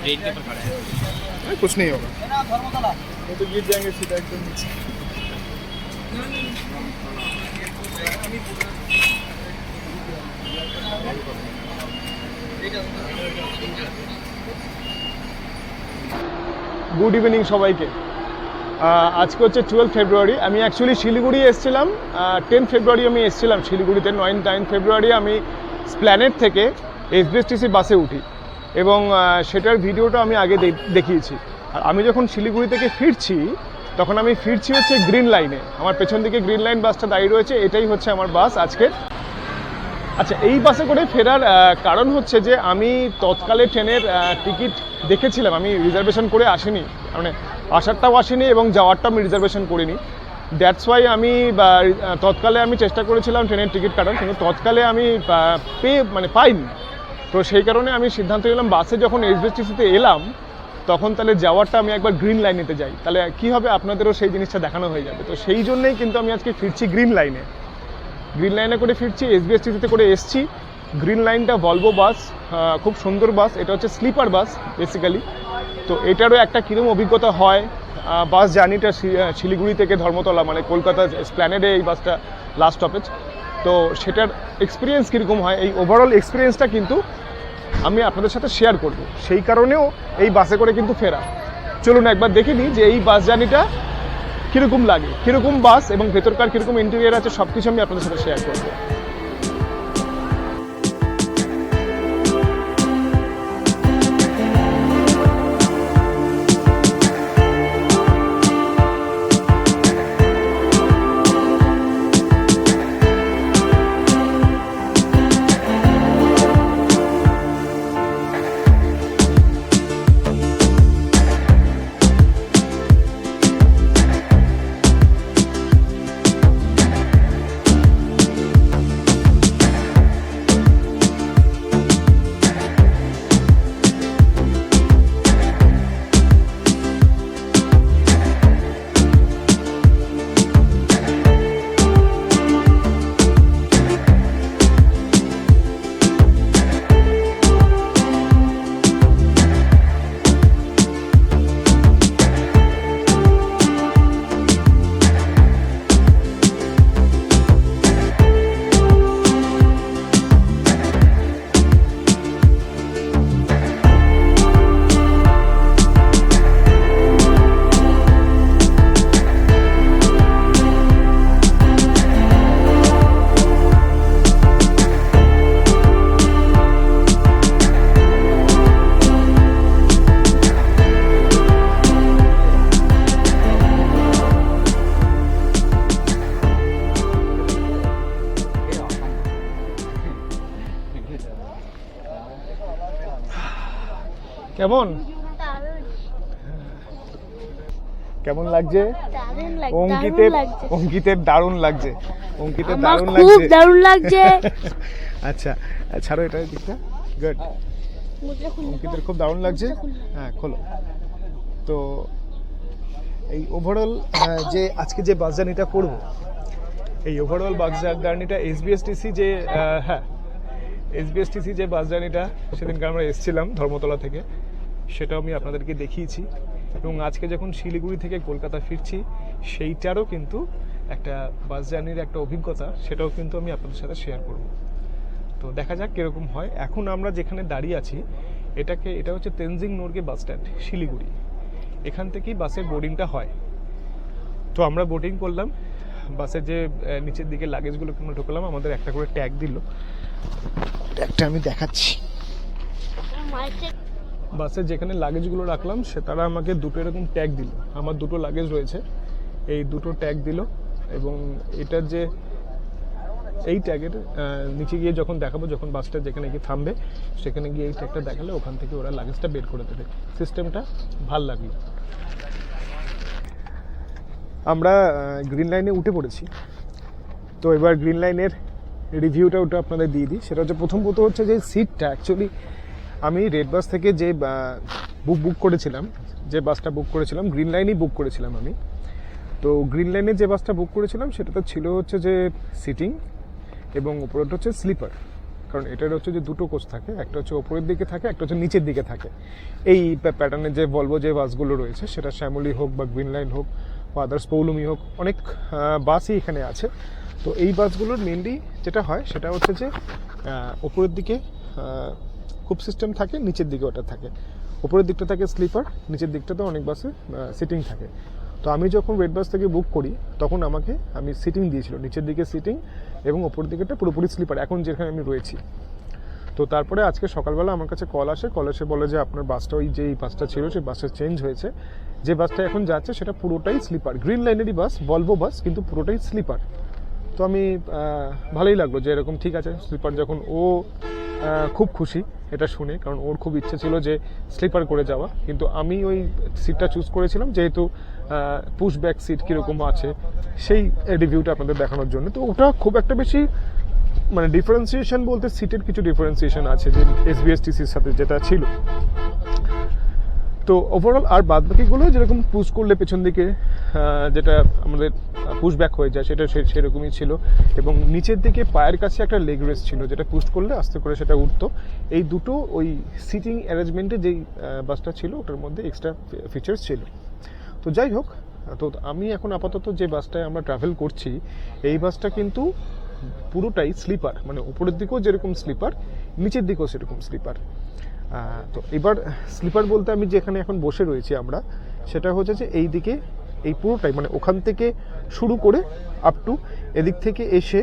Train के ऊपर खड़ा है। कुछ नहीं होगा, वो तो गिर जाएंगे सीधा एकदम नीचे। গুড ইভিনিং সবাইকে। আজকে হচ্ছে 12 ফেব্রুয়ারি। আমি অ্যাকচুয়ালি শিলিগুড়ি এসেছিলাম 10 ফেব্রুয়ারি আমি এসেছিলাম শিলিগুড়িতে। 9 ফেব্রুয়ারি আমি স্প্ল্যানেড থেকে এসবিএসটিসি বাসে উঠি এবং সেটার ভিডিওটা আমি আগে দেখিয়েছি। আর আমি যখন শিলিগুড়ি থেকে ফিরছি তখন আমি ফিরছি হচ্ছে গ্রিন লাইনে। আমার পেছন দিকে গ্রিন লাইন বাসটা দাঁড়িয়ে রয়েছে, এটাই হচ্ছে আমার বাস আজকে। আচ্ছা, এই বাসে করে ফেরার কারণ হচ্ছে যে আমি তৎকালে ট্রেনের টিকিট দেখেছিলাম, আমি রিজার্ভেশন করে আসিনি, মানে আসারটাও আসিনি এবং যাওয়ারটাও আমি রিজার্ভেশন করিনি। দ্যাটস ওয়াই আমি তৎকালে আমি চেষ্টা করেছিলাম ট্রেনের টিকিট কাটার, কিন্তু তৎকালে আমি পাইনি। তো সেই কারণে আমি সিদ্ধান্ত নিলাম বাসে যখন এসবিএসটিসিতে এলাম তখন তাহলে যাওয়ারটা আমি একবার গ্রিন লাইনেতে যাই, তাহলে কী হবে আপনাদেরও সেই জিনিসটা দেখানো হয়ে যাবে। তো সেই জন্যেই কিন্তু আমি আজকে ফিরছি গ্রিন লাইনে। গ্রিন লাইনে করে ফিরছি, এসবিএসটিসিতে করে এসছি। গ্রিন লাইনটা ভলভো বাস, খুব সুন্দর বাস, এটা হচ্ছে স্লিপার বাস বেসিক্যালি। তো এটারও একটা কীরকম অভিজ্ঞতা হয় বাস জার্নিটা শিলিগুড়ি থেকে ধর্মতলা, মানে কলকাতা স্প্ল্যানেডে এই বাসটা লাস্ট স্টপেজ। তো সেটার এক্সপিরিয়েন্স কীরকম হয়, এই ওভারঅল এক্সপিরিয়েন্সটা কিন্তু আমি আপনাদের সাথে শেয়ার করব। সেই কারণেও এই বাসে করে কিন্তু ফেরা। চলুন একবার দেখে নিই যে এই বাস জার্নিটা কীরকম লাগে, কীরকম বাস এবং ভেতরকার কীরকম ইন্টেরিয়ার আছে, সব কিছু আমি আপনাদের সাথে শেয়ার করবো। কেমন কেমন লাগছে? অঙ্কিতের দারুণ লাগছে, অঙ্কিতের দারুণ লাগছে, খুব দারুণ লাগছে। আচ্ছা ছাড়ো এটা দিকটা, গুড। অঙ্কিতের খুব দারুণ লাগছে, হ্যাঁ খোলো। তো এই ওভারঅল যে আজকে যে বাস জার্নিটা করবো, এই ওভারঅল বাস জার্নিটা এসবিএসটিসি যে এসবিএসটিসি যে বাস জার্নিটা সেদিনকে আমরা এসেছিলাম ধর্মতলা থেকে, সেটাও আমি আপনাদেরকে দেখিয়েছি। এবং আজকে যখন শিলিগুড়ি থেকে কলকাতা ফিরছি সেইটারও কিন্তু একটা বাস জার্নির একটা অভিজ্ঞতা, সেটাও কিন্তু আমি আপনাদের সাথে শেয়ার করব। তো দেখা যাক কীরকম হয়। এখন আমরা যেখানে দাঁড়িয়ে আছি এটা হচ্ছে তেনজিং নোরগে বাস স্ট্যান্ড শিলিগুড়ি। এখান থেকেই বাসের বোর্ডিংটা হয়। তো আমরা বোর্ডিং করলাম, বাসের যে নিচের দিকে লাগেজগুলোকে আমরা ঢোকালাম, আমাদের একটা করে ট্যাগ দিল, ট্যাগটা আমি দেখাচ্ছি। বাসে যেখানে লাগেজগুলো রাখলাম সে তারা আমাকে দুটো এরকম ট্যাগ দিল। আমার দুটো লাগেজ রয়েছে, এই দুটো ট্যাগ দিল। এবং এটার যে এই ট্যাগের নিচে গিয়ে যখন দেখাবো, যখন বাসটা যেখানে গিয়ে থামবে সেখানে গিয়ে এই ট্যাগটা দেখালে ওখান থেকে ওরা লাগেজটা বের করে দেবে। সিস্টেমটা ভাল লাগলো। আমরা গ্রিন লাইনে উঠে পড়েছি। তো এবার গ্রিন লাইনের রিভিউটা ওটা আপনাদের দিয়ে দিই। সেটা হচ্ছে প্রথম হচ্ছে যে সিটটা, অ্যাকচুয়ালি আমি রেড বাস থেকে যে বুক করেছিলাম, যে বাসটা বুক করেছিলাম গ্রিন লাইনেই বুক করেছিলাম আমি। তো গ্রিন লাইনে যে বাসটা বুক করেছিলাম সেটাতে ছিল হচ্ছে যে সিটিং এবং উপরটা হচ্ছে স্লিপার। কারণ এটার হচ্ছে যে দুটো কোচ থাকে, একটা হচ্ছে ওপরের দিকে থাকে, একটা হচ্ছে নিচের দিকে থাকে। এই প্যাটার্নের যে ভলভো যে বাসগুলো রয়েছে, সেটা শ্যামলী হোক বা গ্রিন লাইন হোক বা আদার্স পৌলমি হোক, অনেক বাসই এখানে আছে। তো এই বাসগুলোর মেনলি যেটা হয় সেটা হচ্ছে যে ওপরের দিকে খুব সিস্টেম থাকে, নিচের দিকে ওটা থাকে। ওপরের দিকটা থাকে স্লিপার, নিচের দিকটাতে অনেক বাসে সিটিং থাকে। তো আমি যখন রেড বাস থেকে বুক করি তখন আমি সিটিং দিয়েছিল, নিচের দিকে সিটিং এবং ওপরের দিকেটা পুরোপুরি স্লিপার, এখন যেখানে আমি রয়েছি। তো তারপরে আজকে সকালবেলা আমার কাছে কল এসে বলে যে আপনার বাসটা ওই যে এই বাসটা ছিল সেই বাসটা চেঞ্জ হয়েছে, যে বাসটা এখন যাচ্ছে সেটা পুরোটাই স্লিপার, গ্রিন লাইনেরই বাস, ভলভো বাস, কিন্তু পুরোটাই স্লিপার। তো আমি ভালোই লাগলো যে এরকম ঠিক আছে স্লিপার, যখন ও খুব খুশি এটা শুনে, কারণ ওর খুব ইচ্ছে ছিল যে স্লিপার করে যাওয়া, কিন্তু আমি ওই সিটটা চুজ করেছিলাম যেহেতু পুশ ব্যাক সিট কীরকম আছে সেই রিভিউটা আপনাদের দেখানোর জন্য। তো ওটা খুব একটা বেশি মানে ডিফারেন্সিয়েশন বলতে সিটের কিছু ডিফারেন্সিয়েশন আছে যে এসবিএসটিসির সাথে যেটা ছিল। তো ওভারঅল আর বাদ বাকিগুলো যেরকম পুশ করলে পেছন দিকে যেটা আমাদের পুশ ব্যাক হয়ে যায় সেটা সেরকমই ছিল, এবং নিচের দিকে পায়ের কাছে একটা লেগ রেস্ট ছিল যেটা পুশ করলে আস্তে করে সেটা উঠতো। এই দুটো ওই সিটিং অ্যারেঞ্জমেন্টে যেই বাসটা ছিল ওটার মধ্যে এক্সট্রা ফিচার্স ছিল। তো যাই হোক, তো আমি এখন আপাতত যে বাসটায় আমরা ট্রাভেল করছি এই বাসটা কিন্তু পুরোটাই স্লিপার, মানে উপরের দিকেও যেরকম স্লিপার নিচের দিকেও সেরকম স্লিপার। তো এবার স্লিপার বলতে আমি যেখানে এখন বসে রয়েছি আমরা, সেটা হচ্ছে যে এই দিকে এই পুরোটাই মানে ওখান থেকে শুরু করে আপ টু এদিক থেকে এসে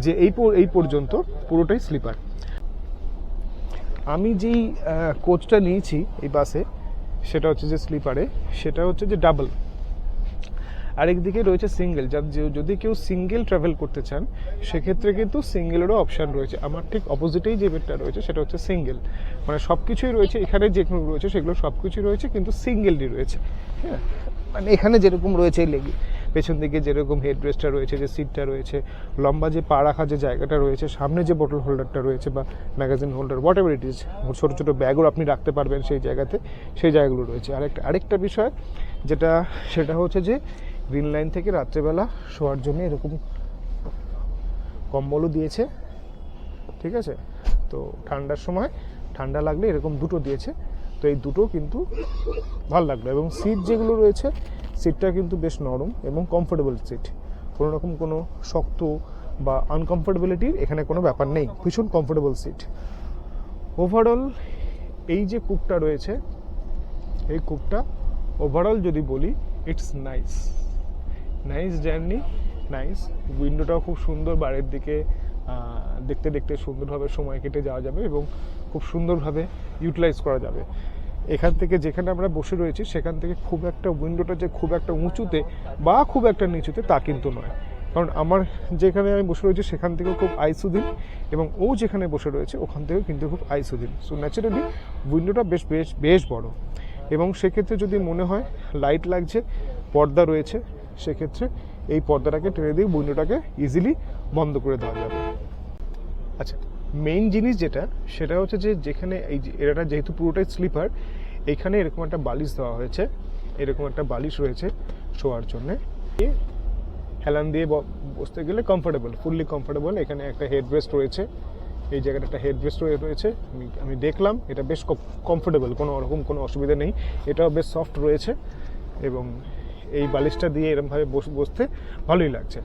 যে এই পর্যন্ত পুরোটাই স্লিপার। আমি যেই কোচটা নিয়েছি এই বাসে সেটা হচ্ছে যে স্লিপারে, সেটা হচ্ছে যে ডাবল। আরেকদিকে রয়েছে সিঙ্গেল, যদি কেউ সিঙ্গেল ট্রাভেল করতে চান সেক্ষেত্রে কিন্তু সিঙ্গেলেরও অপশান রয়েছে। আমার ঠিক অপোজিটেই যে বেডটা রয়েছে সেটা হচ্ছে সিঙ্গেল, মানে সব কিছুই রয়েছে এখানে, যেগুলো রয়েছে সেগুলো সব কিছুই রয়েছে, কিন্তু সিঙ্গেলটি রয়েছে। হ্যাঁ, মানে এখানে যেরকম রয়েছে লেগে পেছন দিকে যেরকম হেডরেস্টটা রয়েছে, যে সিটটা রয়েছে, লম্বা যে পা রাখা যে জায়গাটা রয়েছে, সামনে যে বোতল হোল্ডারটা রয়েছে বা magazine holder what ever it is, ছোটো ছোটো ব্যাগও আপনি রাখতে পারবেন সেই জায়গাতে, সেই জায়গাগুলো রয়েছে। আরেকটা বিষয় সেটা হচ্ছে যে গ্রিন লাইন থেকে রাত্রেবেলা শোয়ার জন্য এরকম কম্বলও দিয়েছে, ঠিক আছে। তো ঠান্ডার সময় ঠান্ডা লাগলে এরকম দুটো দিয়েছে, তো এই দুটো কিন্তু ভালো লাগলো। এবং সিট যেগুলো রয়েছে সিটটা কিন্তু বেশ নরম এবং কমফোর্টেবল সিট, কোনো রকম কোনো শক্ত বা আনকমফোর্টেবিলিটির এখানে কোনো ব্যাপার নেই, ভীষণ কমফোর্টেবল সিট। ওভারঅল এই যে কুপটা রয়েছে, এই কুপটা ওভারঅল যদি বলি ইটস নাইস জার্নি, নাইস। উইন্ডোটাও খুব সুন্দর, বাইরের দিকে দেখতে দেখতে সুন্দরভাবে সময় কেটে যাওয়া যাবে এবং খুব সুন্দরভাবে ইউটিলাইজ করা যাবে। এখান থেকে যেখানে আমরা বসে রয়েছি সেখান থেকে খুব একটা উইন্ডোটা যে খুব একটা উঁচুতে বা খুব একটা নিচুতে তা কিন্তু নয়, কারণ আমার যেখানে আমি বসে রয়েছি সেখান থেকেও খুব আইসুদিন এবং ও যেখানে বসে রয়েছে ওখান থেকেও কিন্তু খুব আইসুদিন। সো ন্যাচারালি উইন্ডোটা বেশ বড়, এবং সেক্ষেত্রে যদি মনে হয় লাইট লাগছে, পর্দা রয়েছে, সেক্ষেত্রে এই পর্দাটাকে টেনে দিয়ে উইন্ডোটাকে ইজিলি বন্ধ করে দেওয়া যাবে। আচ্ছা, মেইন জিনিস সেটা হচ্ছে যে যেখানে এই যে এটা যেহেতু পুরোটাই স্লিপার, এইখানে এরকম একটা বালিশ দেওয়া হয়েছে, এরকম একটা বালিশ রয়েছে শোয়ার জন্যে, হেলান দিয়ে বসতে গেলে কমফোর্টেবল, ফুললি কমফোর্টেবল। এখানে একটা হেডরেস্ট রয়েছে, এই জায়গাটা একটা হেডরেস্ট রয়েছে, আমি দেখলাম এটা বেশ কমফোর্টেবল, কোনো অসুবিধা নেই, এটাও বেশ সফট রয়েছে এবং এই বালিশটা দিয়ে এরকমভাবে বসতে ভালোই লাগছে।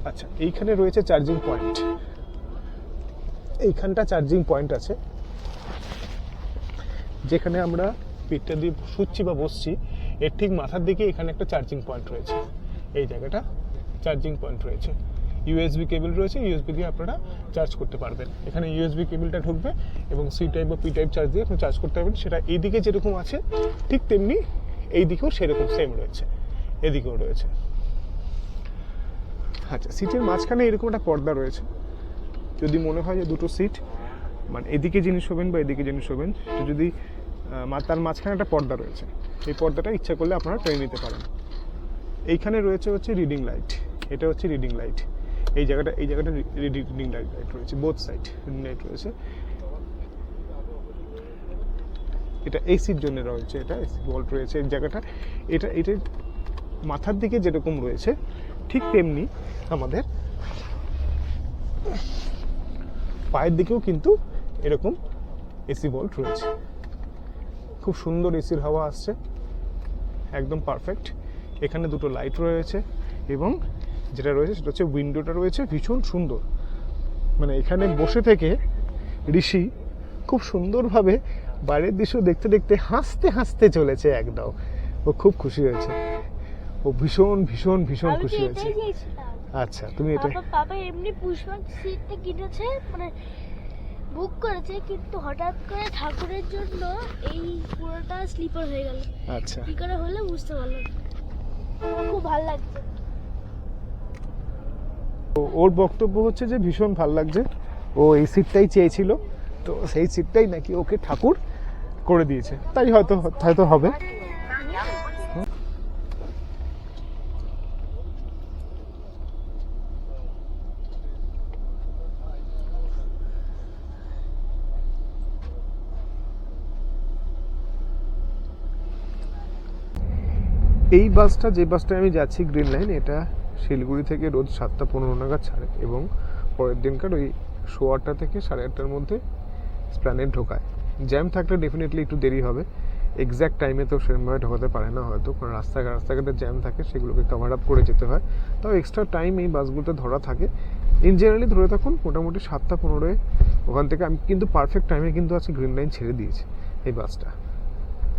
আচ্ছা, এইখানে রয়েছে চার্জিং পয়েন্ট, এইখানটা চার্জিং পয়েন্ট আছে, যেখানে আমরা পিঠটা দিয়ে শুচ্ছি বা বসছি এর ঠিক মাথার দিকে এখানে একটা চার্জিং পয়েন্ট রয়েছে, এই জায়গাটা চার্জিং পয়েন্ট রয়েছে, ইউএসবি কেবল রয়েছে, ইউএসবি দিয়ে আপনারা চার্জ করতে পারবেন। এখানে ইউএসবি কেবলটা ঢুকবে এবং সি টাইপ বা পি টাইপ চার্জ দিয়ে আপনি চার্জ করতে পারবেন। সেটা এইদিকে যেরকম আছে ঠিক তেমনি এই দিকেও সেরকম সেম রয়েছে, এদিকেও রয়েছে। আচ্ছা, সিটের মাঝখানে এরকম একটা পর্দা রয়েছে, যদি মনে হয় যে দুটো সিট মানে এদিকে জিনিস হবেন বা এদিকে জিনিস হবেন, যদি তার মাঝখানে একটা পর্দা রয়েছে, এই পর্দাটা ইচ্ছা করলে আপনারা টেনে নিতে পারেন। এইখানে রয়েছে হচ্ছে রিডিং লাইট, এটা হচ্ছে রিডিং লাইট, এই জায়গাটা রিডিং লাইট রয়েছে, বোথ সাইড রিডিং লাইট রয়েছে। এটা এসির জন্য রয়েছে, এটা এসি ভল্ট রয়েছে এই জায়গাটা, এটা মাথার দিকে যেরকম রয়েছে ঠিক তেমনি আমাদের পায়ের দিকেও কিন্তু এরকম এসি ভল্ট রয়েছে। খুব সুন্দর এসির হাওয়া আসছে, একদম পারফেক্ট। এখানে দুটো লাইট রয়েছে এবং যেটা রয়েছে সেটা হচ্ছে উইন্ডোটা রয়েছে ভীষণ সুন্দর। মানে এখানে বসে থেকে ঋষি খুব সুন্দরভাবে বাইরের দৃশ্য দেখতে দেখতে হাসতে হাসতে চলেছে একদম। ও খুব খুশি হয়েছে, ও ভীষণ ভীষণ ভীষণ খুশি হয়েছে। আচ্ছা, তুমি এটা পাপা এমনি পুষ্পাক সিটটা কিনেছে, মানে বুক করেছে, কিন্তু হঠাৎ করে ঠাকুরের জন্য এই পুরোটা স্লিপার হয়ে গেল। আচ্ছা, কি করে হলো বুঝতে পারলাম। খুব ভালো লাগছে। ওর বক্তব্য হচ্ছে যে ভীষণ ভালো লাগছে, ও এই সিটটাই চেয়েছিল, তো সেই সিটটাই নাকি ওকে ঠাকুর করে দিয়েছে, তাই হয়তো হয়তো হবে। এই বাসটা, যে বাসটায় আমি যাচ্ছি গ্রিন লাইন, এটা শিলিগুড়ি থেকে রোজ 7:15 নাগাদ ছাড়ে এবং পরের দিনকার ওই 8:15 থেকে 8:30টার মধ্যে স্প্ল্যানেড ঢোকায়। জ্যাম থাকলে ডেফিনেটলি একটু দেরি হবে, এক্স্যাক্ট টাইমে তো সেরকমভাবে ঢোকাতে পারে না হয়তো, কারণ রাস্তাঘাটে জ্যাম থাকে, সেগুলোকে কভার আপ করে যেতে হয়। তাও এক্সট্রা টাইম এই বাসগুলোতে ধরা থাকে। ইন জেনারেলি ধরে থাকুন মোটামুটি 7:15 ওখান থেকে। আমি কিন্তু পারফেক্ট টাইমে কিন্তু আজকে গ্রিন লাইন ছেড়ে দিয়েছি এই বাসটা,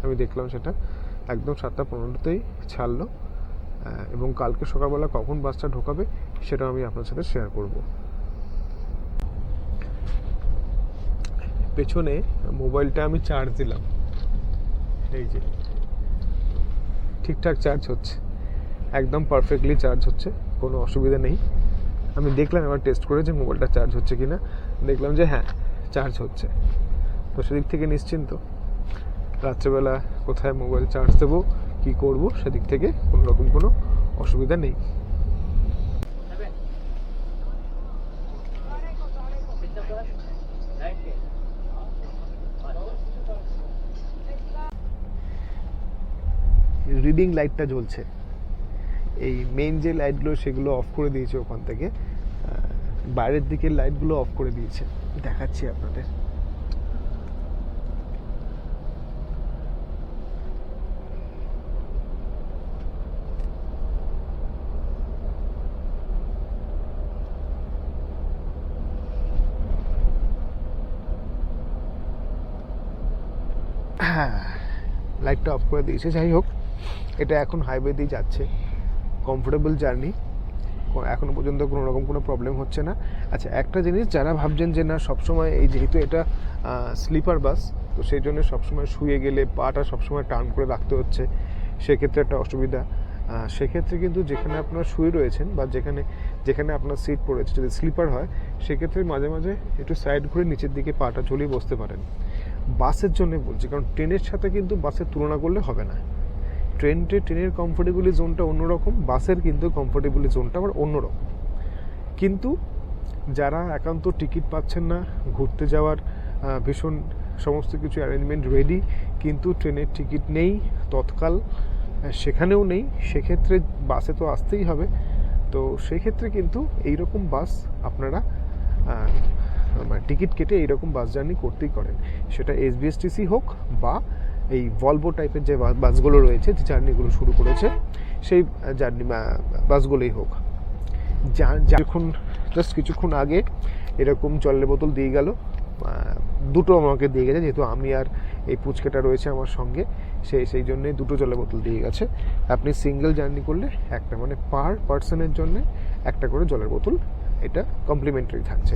আমি দেখলাম সেটা একদম 7:15তেই ছাড়লো। এবং কালকে সকালবেলা কখন বাসটা ঢোকাবে সেটাও আমি আপনার সাথে শেয়ার করব। পেছনে মোবাইলটা আমি চার্জ দিলাম, এই যে ঠিকঠাক চার্জ হচ্ছে, একদম পারফেক্টলি চার্জ হচ্ছে, কোনো অসুবিধা নেই। আমি দেখলাম এবার টেস্ট করে যে মোবাইলটা চার্জ হচ্ছে কিনা, দেখলাম যে হ্যাঁ চার্জ হচ্ছে, তো সেদিক থেকে নিশ্চিন্ত। রাত্রেবেলা কোথায় মোবাইল চার্জ দেবো, কি করব, সেদিক থেকে কোনো রকম কোনো অসুবিধা নেই। রিডিং লাইটটা জ্বলছে, এই মেইন যে লাইটগুলো সেগুলো অফ করে দিয়েছে ওখান থেকে, বাইরের দিকের লাইটগুলো অফ করে দিয়েছে, দেখাচ্ছি আপনাদের। লাইটটা অফ করে দিয়েছে। যাই হোক, এটা এখন হাইওয়ে দিয়ে যাচ্ছে, কমফোর্টেবল জার্নি, এখনো পর্যন্ত কোনো রকম কোনো প্রবলেম হচ্ছে না। আচ্ছা, একটা জিনিস, যারা ভাবছেন যে না সবসময় এই যেহেতু এটা স্লিপার বাস, তো সেই জন্য সবসময় শুয়ে গেলে পাটা সবসময় টার্ন করে রাখতে হচ্ছে, সেক্ষেত্রে একটা অসুবিধা। সেক্ষেত্রে কিন্তু যেখানে আপনারা শুয়ে রয়েছেন বা যেখানে আপনার সিট পড়েছে, যদি স্লিপার হয় সেক্ষেত্রে মাঝে মাঝে একটু সাইড ঘুরে নিচের দিকে পাটা ঝুলিয়ে বসতে পারেন। বাসের জন্য বলছি, কারণ ট্রেনের সাথে কিন্তু বাসের তুলনা করলে হবে না। ট্রেনের কমফোর্টেবলি জোনটা অন্যরকম, বাসের কিন্তু কমফোর্টেবলি জোনটা আবার অন্যরকম। কিন্তু যারা একান্ত টিকিট পাচ্ছেন না, ঘুরতে যাওয়ার ভীষণ সমস্ত কিছু অ্যারেঞ্জমেন্ট রেডি, কিন্তু ট্রেনের টিকিট নেই, তৎকাল সেখানেও নেই, সেক্ষেত্রে বাসে তো আসতেই হবে। তো সেক্ষেত্রে কিন্তু এইরকম বাস আপনারা টিকিট কেটে এইরকম বাস জার্নি করতেই করেন, সেটা এসবিএসটিসি হোক বা এই ভলভো টাইপের যে বাসগুলো রয়েছে, যে জার্নিগুলো শুরু করেছে সেই জার্নি বাসগুলোই হোক। জাস্ট কিছুক্ষণ আগে এরকম জলের বোতল দিয়ে গেল, দুটো আমাকে দিয়ে গেছে, যেহেতু আমি আর এই পুচকেটা রয়েছে আমার সঙ্গে, সেই জন্যে দুটো জলের বোতল দিয়ে গেছে। আপনি সিঙ্গেল জার্নি করলে একটা, মানে পার পার্সনের জন্য একটা করে জলের বোতল, এটা কমপ্লিমেন্টারি থাকছে।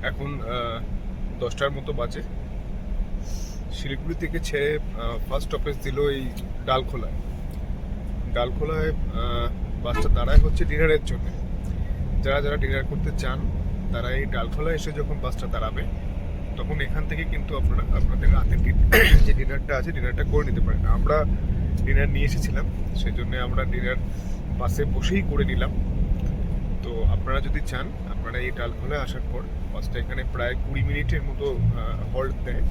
এখন 10টার মতো বাজে, শিলিগুড়ি থেকে ছেড়ে ফার্স্ট স্টপেজ দিল এই ডালখোলায়। বাসটা দাঁড়ায় হচ্ছে ডিনারের জন্য। যারা ডিনার করতে চান তারা এই ডালখোলায় এসে যখন বাসটা দাঁড়াবে, তখন এখান থেকে কিন্তু আপনাদের রাতের যে ডিনারটা আছে, ডিনারটা করে নিতে পারেন। আমরা ডিনার নিয়ে এসেছিলাম, সেই জন্য আমরা ডিনার বাসে বসেই করে নিলাম। তো আপনারা যদি চান, আপনারা এই ডালখোলায় আসার পর বাসটা এখানে প্রায় 20 মিনিটের মতো হল্ট দেয়,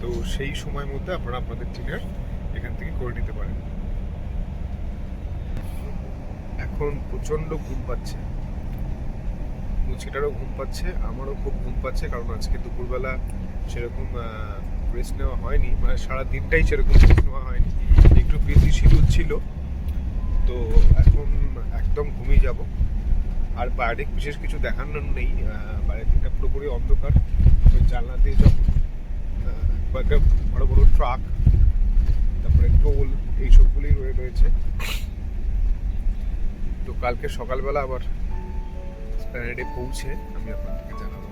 তো সেই সময়ের মধ্যে আপনারা আপনাদের ডিনার এখান থেকে করে নিতে পারেন। এখন প্রচণ্ড ঘুম পাচ্ছে, মুচিটারও ঘুম পাচ্ছে, আমারও খুব ঘুম পাচ্ছে, কারণ আজকে দুপুরবেলা সেরকম রেস্ট নেওয়া হয়নি, মানে সারা দিনটাই সেরকম রেস্ট নেওয়া হয়নি, একটু বিজি শিডিউল ছিল। তো এখন একদম ঘুমিয়ে যাব। আর বাইরে বিশেষ কিছু দেখানোর নেই, বাইরে দিকটা পুরোপুরি অন্ধকার। ওই জানলা দিয়ে যখন কয়েকটা বড় বড় ট্রাক, তারপরে টোল, এইসবগুলি রয়েছে। তো কালকে সকালবেলা আবার প্ল্যানেটে পৌঁছে আমি আপনাদেরকে জানাবো।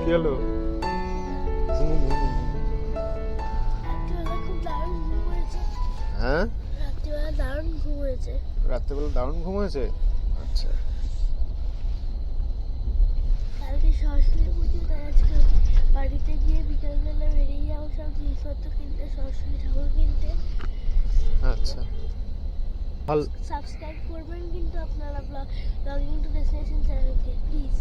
কি হলো? রাত্রিবেলা খুব দারুণ ঘুম হয়েছে। হ্যাঁ, রাত্রিবেলা দারুণ ঘুম হয়েছে। রাত্রেবেলা দারুণ ঘুম হয়েছে। আচ্ছা, কালকে সরস্বতী পুজো, তাই আজকে বাড়িতে গিয়ে বিকালবেলা বেরিয়ে যাবো সব জিনিসপত্র কিনতে, সরস্বতী ঠাকুর কিনতে। আচ্ছা, ভালো। সাবস্ক্রাইব করবেন কিন্তু আপনারা ব্লগিং টু ডেস্টিনেশন চ্যানেলকে প্লিজ।